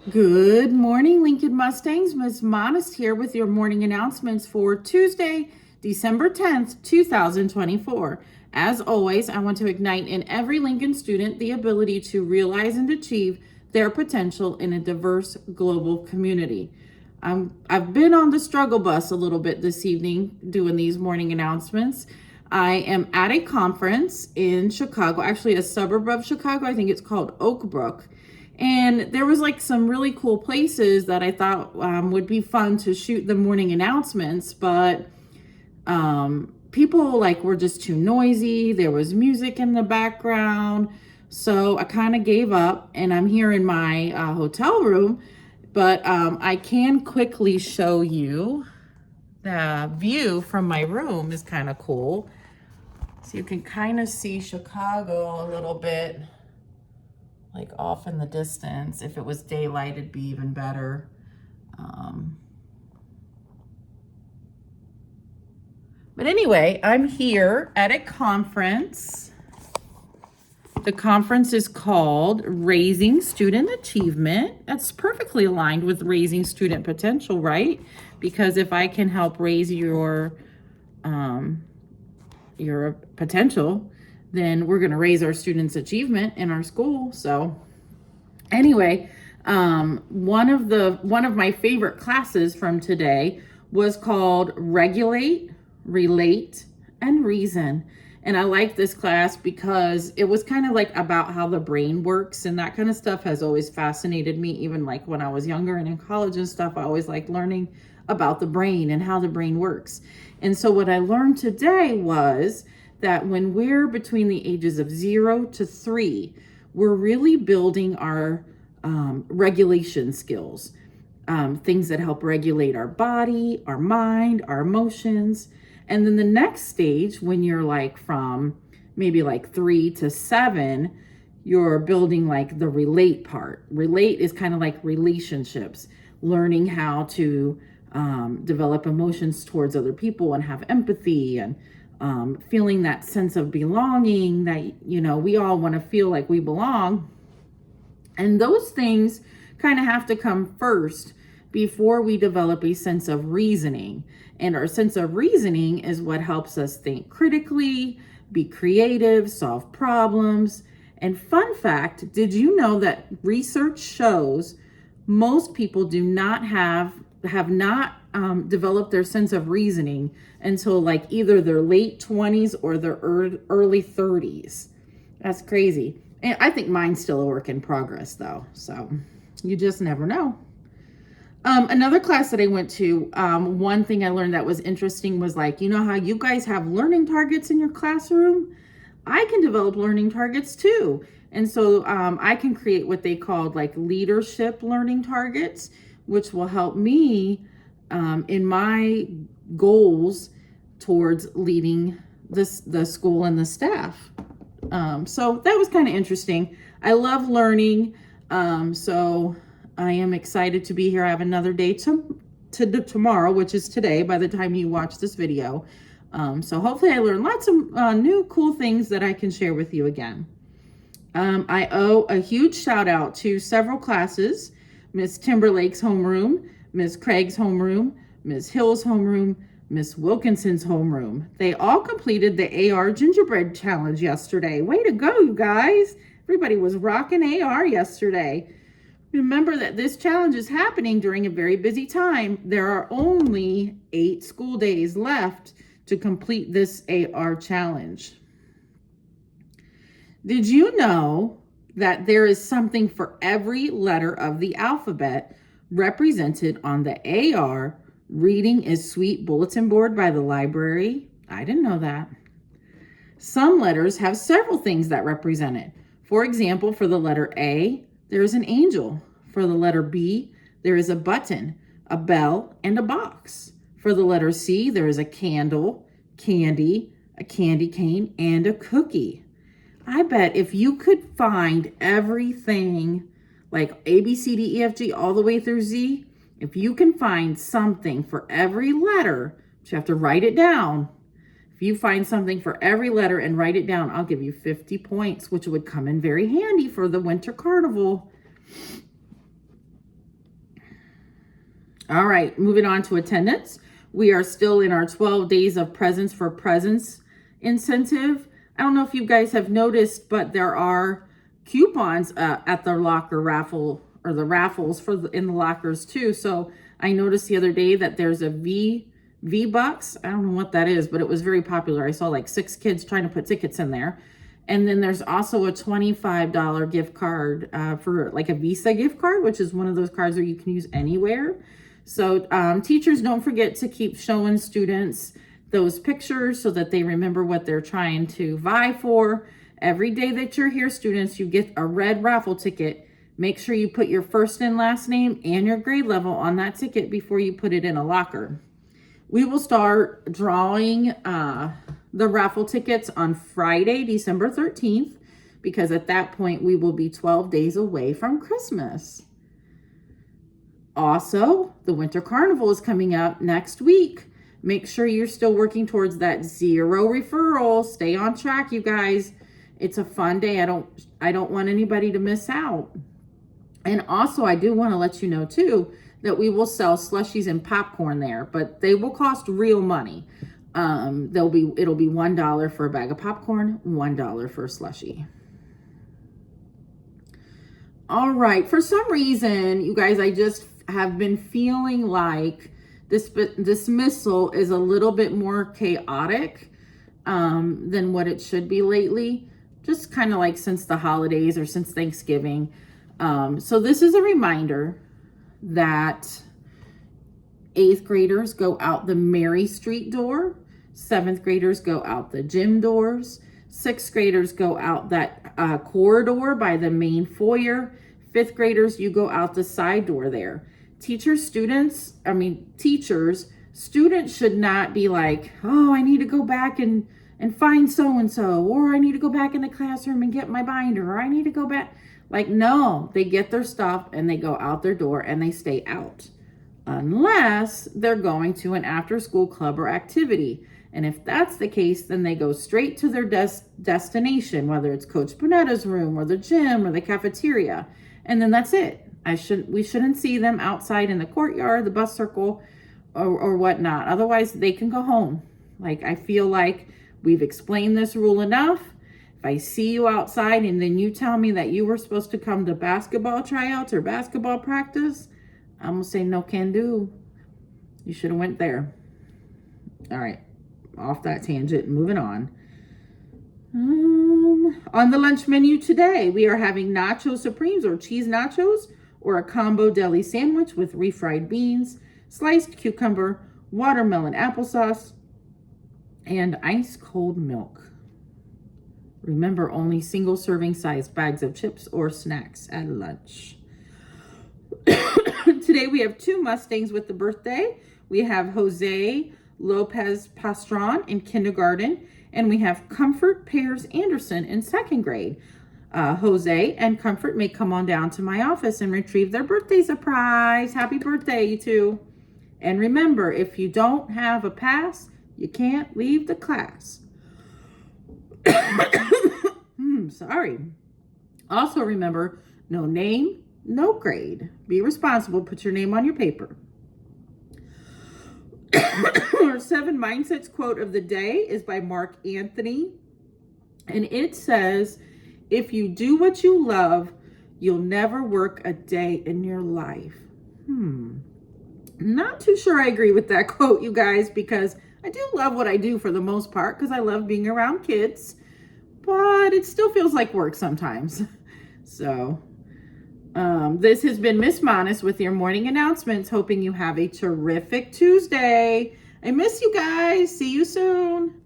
Good morning, Lincoln Mustangs. Miss Modest here with your morning announcements for Tuesday, December 10th, 2024. As always, I want to ignite in every Lincoln student the ability to realize and achieve their potential in a diverse global community. I've been on the struggle bus a little bit this evening doing these morning announcements. I am at a conference in Chicago, actually a suburb of Chicago. I think it's called Oak Brook. And there was like some really cool places that I thought would be fun to shoot the morning announcements, but people like were just too noisy. There was music in the background. So I kind of gave up and I'm here in my hotel room, but I can quickly show you the view from my room is kind of cool. So you can kind of see Chicago a little bit like off in the distance. If it was daylight, it'd be even better. But anyway, I'm here at a conference. The conference is called Raising Student Achievement. That's perfectly aligned with raising student potential, right? Because if I can help raise your potential, then we're going to raise our students' achievement in our school. So anyway, one of my favorite classes from today was called Regulate, Relate, and Reason. And I like this class because it was kind of like about how the brain works, and that kind of stuff has always fascinated me. Even like when I was younger and in college and stuff, I always liked learning about the brain and how the brain works. And so what I learned today was that when we're between the ages of 0 to 3, we're really building our regulation skills, things that help regulate our body, our mind, our emotions. And then the next stage, when you're like from maybe like 3 to 7, you're building like the relate part. Relate is kind of like relationships, learning how to develop emotions towards other people and have empathy and feeling that sense of belonging that, we all want to feel like we belong. And those things kind of have to come first before we develop a sense of reasoning. And our sense of reasoning is what helps us think critically, be creative, solve problems. And fun fact, did you know that research shows most people do not have not developed their sense of reasoning until like either their late 20s or their early 30s. That's crazy. And I think mine's still a work in progress though. So you just never know. Another class that I went to, one thing I learned that was interesting was like, you know how you guys have learning targets in your classroom? I can develop learning targets too. And so I can create what they called like leadership learning targets, which will help me in my goals towards leading the school and the staff. So that was kind of interesting. I love learning. So I am excited to be here. I have another day to tomorrow, which is today by the time you watch this video. So hopefully I learned lots of new cool things that I can share with you again. I owe a huge shout out to several classes: Miss Timberlake's homeroom, Miss Craig's homeroom, Miss Hill's homeroom, Miss Wilkinson's homeroom. They all completed the AR gingerbread challenge yesterday. Way to go, you guys. Everybody was rocking AR yesterday. Remember that this challenge is happening during a very busy time. There are only 8 school days left to complete this AR challenge. Did you know that there is something for every letter of the alphabet represented on the AR Reading is Sweet bulletin board by the library? I didn't know that. Some letters have several things that represent it. For example, for the letter A, there is an angel. For the letter B, there is a button, a bell, and a box. For the letter C, there is a candle, candy, a candy cane, and a cookie. I bet if you could find everything like A, B, C, D, E, F, G, all the way through Z, if you can find something for every letter, but you have to write it down. If you find something for every letter and write it down, I'll give you 50 points, which would come in very handy for the winter carnival. All right, moving on to attendance. We are still in our 12 days of presents for presents incentive. I don't know if you guys have noticed, but there are coupons at the locker raffle, or the raffles in the lockers too. So I noticed the other day that there's a V-Bucks. I don't know what that is, but it was very popular. I saw like 6 kids trying to put tickets in there. And then there's also a $25 gift card for like a Visa gift card, which is one of those cards that you can use anywhere. So teachers, don't forget to keep showing students those pictures so that they remember what they're trying to vie for. Every day that you're here, students, you get a red raffle ticket. Make sure you put your first and last name and your grade level on that ticket before you put it in a locker. We will start drawing the raffle tickets on Friday, December 13th, because at that point we will be 12 days away from Christmas. Also, the Winter Carnival is coming up next week. Make sure you're still working towards that 0 referral. Stay on track, you guys. It's a fun day. I don't want anybody to miss out. And also, I do want to let you know too that we will sell slushies and popcorn there, but they will cost real money. It'll be $1 for a bag of popcorn, $1 for a slushie. All right, for some reason, you guys, I just have been feeling like this dismissal is a little bit more chaotic than what it should be lately. Just kind of like since the holidays or since Thanksgiving. So this is a reminder that 8th graders go out the Mary Street door. 7th graders go out the gym doors. 6th graders go out that corridor by the main foyer. 5th graders, you go out the side door there. Teachers, students should not be like, oh, I need to go back and find so-and-so, or I need to go back in the classroom and get my binder, or I need to go back. Like, no, they get their stuff and they go out their door and they stay out. Unless they're going to an after-school club or activity. And if that's the case, then they go straight to their destination, whether it's Coach Panetta's room or the gym or the cafeteria. And then that's it. We shouldn't see them outside in the courtyard, the bus circle, or whatnot. Otherwise, they can go home. Like, I feel like we've explained this rule enough. If I see you outside and then you tell me that you were supposed to come to basketball tryouts or basketball practice, I'm going to say no can do. You should have went there. All right. Off that tangent, moving on. On the lunch menu today, we are having nacho supremes or cheese nachos or a combo deli sandwich with refried beans, sliced cucumber, watermelon applesauce, and ice cold milk. Remember, only single serving size bags of chips or snacks at lunch. Today we have 2 Mustangs with the birthday. We have Jose Lopez Pastron in kindergarten, and we have Comfort Pears Anderson in 2nd grade. Jose and Comfort may come on down to my office and retrieve their birthday surprise. Happy birthday, you two. And remember, if you don't have a pass, you can't leave the class. Sorry. Also remember, no name, no grade. Be responsible. Put your name on your paper. Our 7 Mindsets quote of the day is by Mark Anthony. And it says, if you do what you love, you'll never work a day in your life. Not too sure I agree with that quote, you guys, because I do love what I do for the most part because I love being around kids, but it still feels like work sometimes. So this has been Miss Monis with your morning announcements, hoping you have a terrific Tuesday. I miss you guys. See you soon.